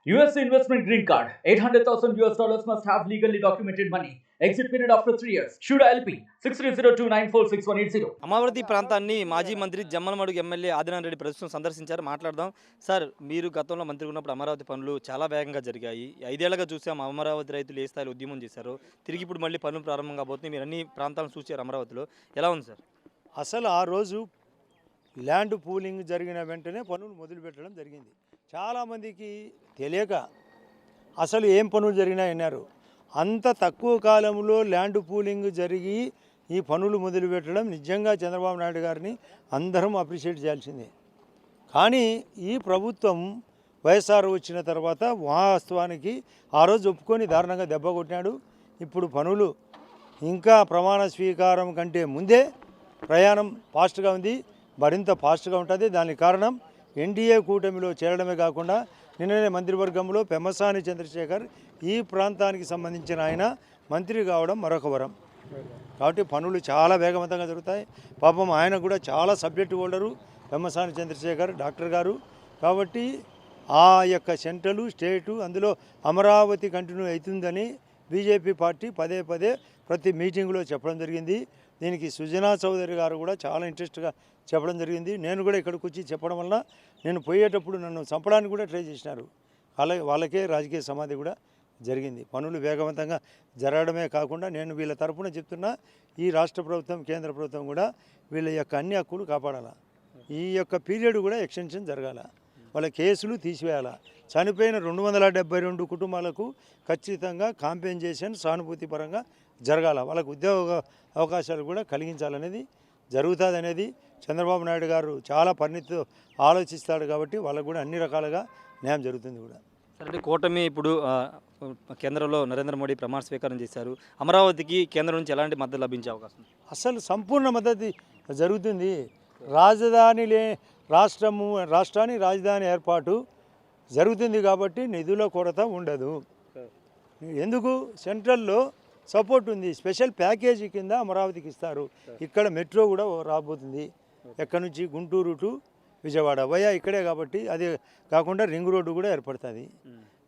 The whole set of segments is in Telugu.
US investment green card. $800,000 must have legally documented money. Exit period after 3 years. Shuda LP 6302946180. Amaravati ప్రాంతాన్ని మాజీ మంత్రి జమ్మలమడుగు ఎమ్మెల్యే ఆదినారాయణ రెడ్డి ప్రస్తుతం సందర్శించారు. మాట్లాడదాం. సార్, మీరు గతంలో మంత్రి ఉన్నప్పుడు అమరావతి పనులు చాలా వేగంగా జరిగాయి. 5 ఏళ్లుగా చూసాం అమరావతి రైతులు ఏ స్థాయిలో ఉద్యమం చేశారు. తిరిగి ఇప్పుడు మళ్ళీ పనులు ప్రారంభం కాబోతున్నాయి. మీరు అన్ని ప్రాంతాలను చూశారు అమరావతిలో. ఎలా ఉంది సార్? అసలు ఆ రోజు ల్యాండ్ పూలింగ్ జరిగిన వెంటనే పనులు మొదలుపెట్టడం జరిగింది. చాలామందికి తెలియక అసలు ఏం పనులు జరిగినాయన్నారు. అంత తక్కువ కాలంలో ల్యాండ్ పూలింగ్ జరిగి ఈ పనులు మొదలుపెట్టడం నిజంగా చంద్రబాబు నాయుడు గారిని అందరం అప్రిషియేట్ చేయాల్సిందే. కానీ ఈ ప్రభుత్వం వైఎస్ఆర్ వచ్చిన తర్వాత వాస్తవానికి ఆ రోజు ఒప్పుకొని దారుణంగా దెబ్బ కొట్టినాడు. ఇప్పుడు పనులు ఇంకా ప్రమాణ స్వీకారం కంటే ముందే ప్రయాణం ఫాస్ట్గా ఉంది, మరింత ఫాస్ట్గా ఉంటుంది. దానికి కారణం ఎన్డీఏ కూటమిలో చేరడమే కాకుండా నిన్ననే మంత్రివర్గంలో పెమ్మసాని చంద్రశేఖర్ ఈ ప్రాంతానికి సంబంధించిన ఆయన మంత్రి కావడం మరొక వరం. కాబట్టి పనులు చాలా వేగవంతంగా జరుగుతాయి. పాపం ఆయన కూడా చాలా subject holder Pemmasani Chandrasekhar doctor garu. కాబట్టి ఆ యొక్క సెంట్రల్ స్టేటు అందులో అమరావతి కంటిన్యూ అవుతుందని బీజేపీ పార్టీ పదే పదే ప్రతి మీటింగ్లో చెప్పడం జరిగింది. దీనికి సుజనా చౌదరి గారు కూడా చాలా ఇంట్రెస్ట్గా చెప్పడం జరిగింది. నేను కూడా ఇక్కడికి వచ్చి చెప్పడం వల్ల నేను పోయేటప్పుడు నన్ను చంపడానికి కూడా ట్రై చేసినారు. వాళ్ళకే రాజకీయ సమాధి కూడా జరిగింది. పనులు వేగవంతంగా జరగడమే కాకుండా నేను వీళ్ళ తరఫున చెప్తున్నా, ఈ రాష్ట్ర ప్రభుత్వం కేంద్ర ప్రభుత్వం కూడా వీళ్ళ యొక్క అన్ని హక్కులు కాపాడాల. ఈ యొక్క పీరియడ్ కూడా ఎక్స్టెన్షన్ జరగాల. వాళ్ళ కేసులు తీసివేయాల. చనిపోయిన 272 కుటుంబాలకు ఖచ్చితంగా కాంపెన్సేషన్ సానుభూతి పరంగా జరగాల. వాళ్ళకు ఉద్యోగ అవకాశాలు కూడా కలిగించాలనేది జరుగుతుంది అనేది చంద్రబాబు నాయుడు గారు చాలా పరిణితితో ఆలోచిస్తాడు. కాబట్టి వాళ్ళకు కూడా అన్ని రకాలుగా న్యాయం జరుగుతుంది కూడా. అంటే కూటమి ఇప్పుడు కేంద్రంలో నరేంద్ర మోడీ ప్రమాణ స్వీకారం చేశారు. అమరావతికి కేంద్రం నుంచి ఎలాంటి మద్దతు లభించే అవకాశం? అసలు సంపూర్ణ మద్దతు జరుగుతుంది. రాష్ట్రాన్ని రాజధాని ఏర్పాటు జరుగుతుంది కాబట్టి నిధుల కొరత ఉండదు. ఎందుకు? సెంట్రల్లో సపోర్ట్ ఉంది. స్పెషల్ ప్యాకేజీ కింద అమరావతికి ఇస్తారు. ఇక్కడ మెట్రో కూడా రాబోతుంది. ఎక్కడి నుంచి గుంటూరు టు విజయవాడ వయా ఇక్కడే కాబట్టి అది కాకుండా రింగ్ రోడ్డు కూడా ఏర్పడుతుంది.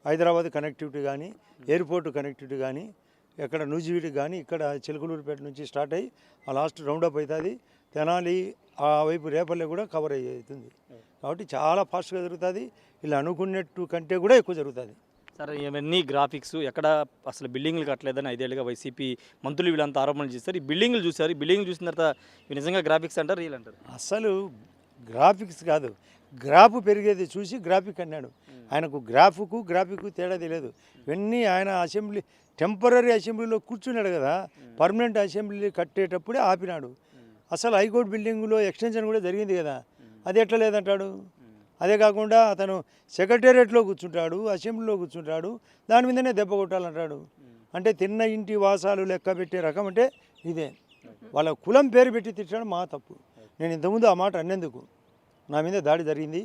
హైదరాబాద్ కనెక్టివిటీ కానీ ఎయిర్పోర్ట్ కనెక్టివిటీ కానీ ఎక్కడ నూజివీడు కానీ ఇక్కడ చిలకలూరుపేట నుంచి స్టార్ట్ అయ్యి ఆ లాస్ట్ రౌండప్ అవుతుంది. తెనాలి ఆ వైపు రేపల్లె కూడా కవర్ అవుతుంది. కాబట్టి చాలా ఫాస్ట్గా జరుగుతుంది. ఇలా అనుకున్నట్టు కంటే కూడా ఎక్కువ జరుగుతుంది. సరే, ఇవన్నీ గ్రాఫిక్స్ ఎక్కడ అసలు బిల్డింగ్లు కట్టలేదని 5 ఏళ్లుగా వైసీపీ మంత్రులు వీళ్ళంతా ఆరోపణలు చేస్తారు. ఈ బిల్డింగ్లు చూసారు. ఈ బిల్డింగ్లు చూసిన తర్వాత ఇవి నిజంగా గ్రాఫిక్స్ అంటారు, రియల్ అంటారు? అసలు గ్రాఫిక్స్ కాదు, గ్రాఫ్ పెరిగేది చూసి గ్రాఫిక్ అన్నాడు. ఆయనకు గ్రాఫిక్ తేడా తెలియదు. ఇవన్నీ ఆయన అసెంబ్లీ టెంపరీ అసెంబ్లీలో కూర్చున్నాడు కదా, పర్మనెంట్ అసెంబ్లీ కట్టేటప్పుడే ఆపినాడు. అసలు హైకోర్టు బిల్డింగ్లో ఎక్స్టెన్షన్ కూడా జరిగింది కదా, అది ఎట్లా లేదంటాడు? అదే కాకుండా అతను సెక్రటేరియట్లో కూర్చుంటాడు, అసెంబ్లీలో కూర్చుంటాడు, దాని మీదనే దెబ్బ కొట్టాలంటాడు. అంటే తిన్న ఇంటి వాసాలు లెక్క పెట్టే రకం అంటే ఇదే. వాళ్ళ కులం పేరు పెట్టి తిట్టడం మా తప్పు. నేను ఇంతకుముందు ఆ మాట అన్నందుకు నా మీద దాడి జరిగింది,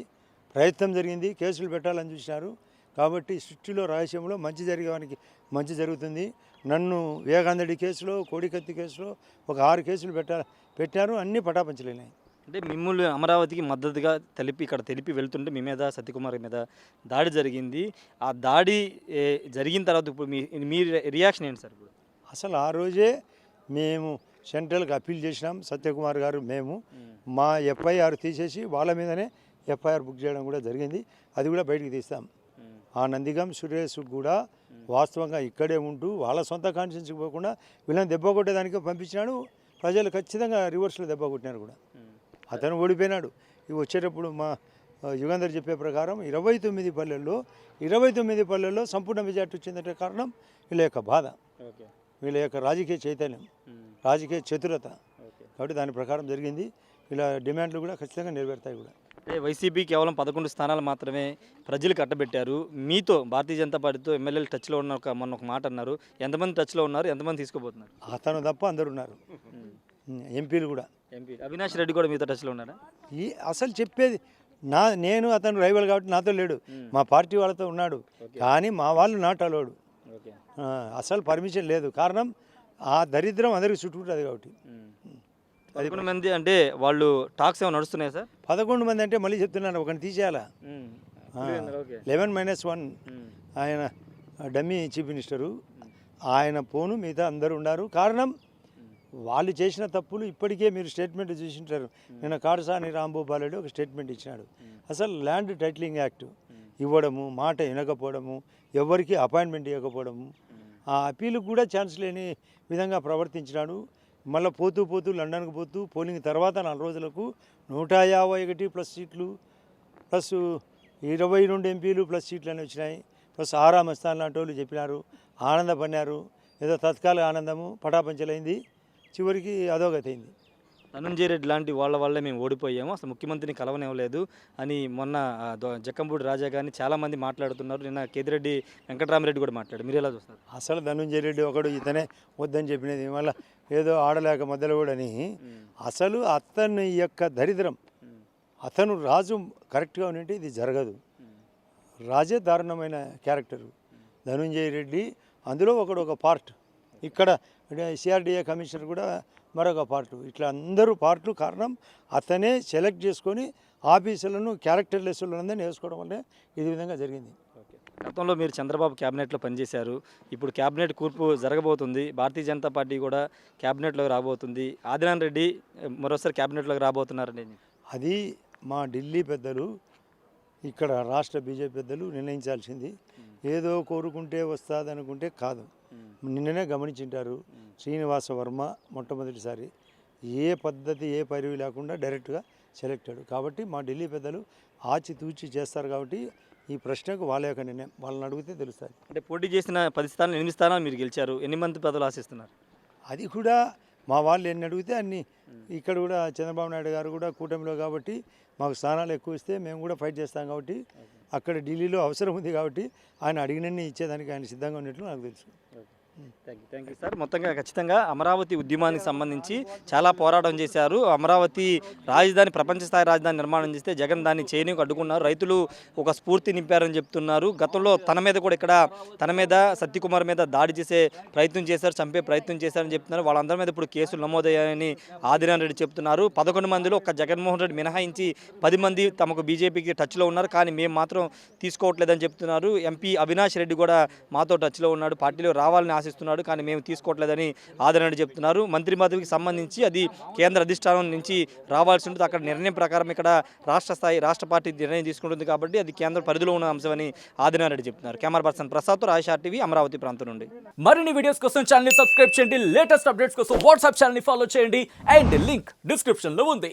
ప్రయత్నం జరిగింది, కేసులు పెట్టాలని చూసినారు. కాబట్టి సృష్టిలో రహస్యంలో మంచి జరిగేవానికి మంచి జరుగుతుంది. నన్ను వివేకానందరెడ్డి కేసులో, కోడికత్తి కేసులో ఒక 6 కేసులు పెట్టారు. అన్నీ పటాపంచలేనాయి. అంటే మిమ్మల్ని అమరావతికి మద్దతుగా తెలిపి వెళ్తుంటే మీ మీద సత్యకుమార్ మీద దాడి జరిగింది. ఆ దాడి జరిగిన తర్వాత ఇప్పుడు మీ రియాక్షన్ ఏంటి సార్? ఇప్పుడు అసలు ఆ రోజే మేము సెంట్రల్కి అప్పీల్ చేసినాం. సత్యకుమార్ గారు మేము మా ఎఫ్ఐఆర్ తీసేసి వాళ్ళ మీదనే ఎఫ్ఐఆర్ బుక్ చేయడం కూడా జరిగింది. అది కూడా బయటికి తీస్తాం. ఆ నందిగం సురేష్ కూడా వాస్తవంగా ఇక్కడే ఉంటూ వాళ్ళ సొంత కాన్స్టిట్యున్సీకి పోకుండా వీళ్ళని దెబ్బ కొట్టేదానికి పంపించినాడు. ప్రజలు ఖచ్చితంగా రివర్స్లో దెబ్బ కొట్టినారు కూడా. అతను ఓడిపోయినాడు. ఇవి వచ్చేటప్పుడు మా యుగంధర్ చెప్పే ప్రకారం 29 పల్లెల్లో సంపూర్ణ మెజార్టీ వచ్చిందంటే కారణం వీళ్ళ యొక్క బాధ, వీళ్ళ యొక్క రాజకీయ చైతన్యం, రాజకీయ చతురత. కాబట్టి దాని ప్రకారం జరిగింది. ఇలా డిమాండ్లు కూడా ఖచ్చితంగా నెరవేరుతాయి కూడా. అంటే వైసీపీ కేవలం 11 స్థానాలు మాత్రమే ప్రజలు కట్టబెట్టారు. మీతో భారతీయ జనతా పార్టీతో ఎమ్మెల్యేలు టచ్లో ఉన్న మొన్న ఒక మాట అన్నారు. ఎంతమంది టచ్లో ఉన్నారు, ఎంతమంది తీసుకోబోతున్నారు? అతను తప్ప అందరు ఉన్నారు. ఎంపీలు కూడా. ఎంపీ అవినాష్ రెడ్డి కూడా మీతో టచ్లో ఉన్నాడా? అసలు చెప్పేది నేను అతను రైవల్ కాబట్టి నాతో లేడు, మా పార్టీ వాళ్ళతో ఉన్నాడు. కానీ మా వాళ్ళు నాట్ అలౌడ్. అసలు పర్మిషన్ లేదు. కారణం ఆ దరిద్రం అందరికి చుట్టుకుంటుంది కాబట్టి. 11 మంది అంటే వాళ్ళు టాక్స్ ఏమైనా నడుస్తున్నాయి సార్? 11 మంది అంటే మళ్ళీ చెప్తున్నాను, ఒకరిని తీసేయాలా? 11 - 1 ఆయన డమ్మీ చీఫ్ మినిస్టరు, ఆయన పోను మిగతా అందరూ ఉన్నారు. కారణం వాళ్ళు చేసిన తప్పులు ఇప్పటికే మీరు స్టేట్మెంట్ చూసింటారు. నిన్న కాడసాని రాంభూపాల్ ఒక స్టేట్మెంట్ ఇచ్చినాడు. అసలు ల్యాండ్ టైటిలింగ్ యాక్ట్ ఇవ్వడము, మాట వినకపోవడము, ఎవరికి అపాయింట్మెంట్ ఇవ్వకపోవడము, ఆ అప్పీలుకు కూడా ఛాన్స్ లేని విధంగా ప్రవర్తించినాడు. మళ్ళీ పోతూ లండన్కి పోతూ పోలింగ్ తర్వాత 4 రోజులకు 151 ప్లస్ సీట్లు ప్లస్ 22 ఎంపీలు ప్లస్ సీట్లు అని వచ్చినాయి. ప్లస్ ఆరామ స్థానం లాంటి వాళ్ళు చెప్పినారు, ఆనందపడినారు. ఏదో తత్కాల ఆనందము పటాపంచలైంది, చివరికి అధోగతి అయింది. ధనంజయ రెడ్డి లాంటి వాళ్ళ వల్లే మేము ఓడిపోయాము, అసలు ముఖ్యమంత్రిని కలవనివ్వలేదు అని మొన్న జక్కంపూడి రాజా గారిని చాలామంది మాట్లాడుతున్నారు. నిన్న కేతిరెడ్డి వెంకటరామరెడ్డి కూడా మాట్లాడు. మీరు ఎలా చూస్తారు? అసలు ధనంజయ రెడ్డి ఒకడు ఇతనే వద్దని చెప్పినది, మళ్ళీ ఏదో ఆడలేక మధ్యలో కూడా అని. అసలు అతని యొక్క దరిద్రం, అతను రాజు కరెక్ట్గా ఉన్నట్టు ఇది జరగదు. రాజే దారుణమైన క్యారెక్టరు ధనంజయ రెడ్డి. అందులో ఒక పార్ట్, ఇక్కడ సిఆర్డిఏ కమిషనర్ కూడా మరొక పార్టు, ఇట్లా అందరూ పార్ట్లు. కారణం అతనే సెలెక్ట్ చేసుకొని ఆఫీసులను క్యారెక్టర్లెస్ వాళ్ళందరినీ వేసుకోవడం వల్లే ఇది విధంగా జరిగింది. గతంలో మీరు చంద్రబాబు క్యాబినెట్లో పనిచేశారు, ఇప్పుడు క్యాబినెట్ కూర్పు జరగబోతుంది, భారతీయ జనతా పార్టీ కూడా క్యాబినెట్లోకి రాబోతుంది, ఆదినారాయణ రెడ్డి మరోసారి క్యాబినెట్లోకి రాబోతున్నారండి. అది మా ఢిల్లీ పెద్దలు, ఇక్కడ రాష్ట్ర బీజేపీ పెద్దలు నిర్ణయించాల్సింది. ఏదో కోరుకుంటే వస్తుంది అనుకుంటే కాదు. నిన్ననే గమనించింటారు, శ్రీనివాస వర్మ మొట్టమొదటిసారి ఏ పద్ధతి ఏ పరివి లేకుండా డైరెక్ట్గా సెలెక్ట్ అయ్యాడు. కాబట్టి మా ఢిల్లీ పెద్దలు ఆచితూచి చేస్తారు. కాబట్టి ఈ ప్రశ్నకు వాళ్ళ యొక్క నిర్ణయం, వాళ్ళని అడిగితే తెలుస్తుంది. అంటే పోటీ చేసిన 10 స్థానాలు 8 స్థానాలు మీరు గెలిచారు, ఎన్ని మంది పదవులు ఆశిస్తున్నారు? అది కూడా మా వాళ్ళు ఎన్ని అడిగితే అన్ని. ఇక్కడ కూడా చంద్రబాబు నాయుడు గారు కూడా కూటమిలో కాబట్టి మాకు స్థానాలు ఎక్కువ ఇస్తే మేము కూడా ఫైట్ చేస్తాం. కాబట్టి అక్కడ ఢిల్లీలో అవసరం ఉంది కాబట్టి ఆయన అడిగినన్ని ఇచ్చేదానికి ఆయన సిద్ధంగా ఉన్నట్లు నాకు తెలుసు. Thank you sir. మొత్తంగా ఖచ్చితంగా అమరావతి ఉద్యమానికి సంబంధించి చాలా పోరాటం చేశారు. అమరావతి రాజధాని, ప్రపంచ స్థాయి రాజధాని నిర్మాణం చేస్తే జగన్ దాన్ని చేయని అడ్డుకున్నారు. రైతులు ఒక స్ఫూర్తి నింపారని చెప్తున్నారు. గతంలో తన మీద సత్యకుమార్ మీద దాడి చేసే ప్రయత్నం చేశారు, చంపే ప్రయత్నం చేశారని చెప్తున్నారు. వాళ్ళందరి మీద ఇప్పుడు కేసులు నమోదయ్యాయని ఆదినారాయణ రెడ్డి చెప్తున్నారు. 11 మందిలో ఒక జగన్మోహన్ రెడ్డి మినహాయించి 10 మంది తమకు బీజేపీకి టచ్లో ఉన్నారు, కానీ మేము మాత్రం తీసుకోవట్లేదని చెప్తున్నారు. ఎంపీ అవినాష్ రెడ్డి కూడా మాతో టచ్లో ఉన్నాడు, పార్టీలో రావాలని ఆశిస్తున్నాడు, కానీ మేము తీసుకోవట్లేదని ఆదినారాయణ చెప్తున్నారు. మంత్రి పదవికి సంబంధించి అది కేంద్ర అధిష్టానం నుంచి రావాల్సి ఉంటుంది. అక్కడ నిర్ణయం ప్రకారం ఇక్కడ రాష్ట్ర పార్టీ నిర్ణయం తీసుకుంటుంది కాబట్టి అది కేంద్ర పరిధిలో ఉన్న అంశమని ఆదినారాయణ చెప్తున్నారు. Camera person Prasad, Rajasekhar TV, Amaravati ప్రాంతం నుండి. మరిన్ని వీడియోస్ కోసం ఛానల్ ని సబ్స్క్రైబ్ చేయండి, లేటెస్ట్ అప్డేట్స్ కోసం వాట్సాప్ ఛానల్ ని ఫాలో చేయండి, అండ్ లింక్ డిస్క్రిప్షన్ లో ఉంది.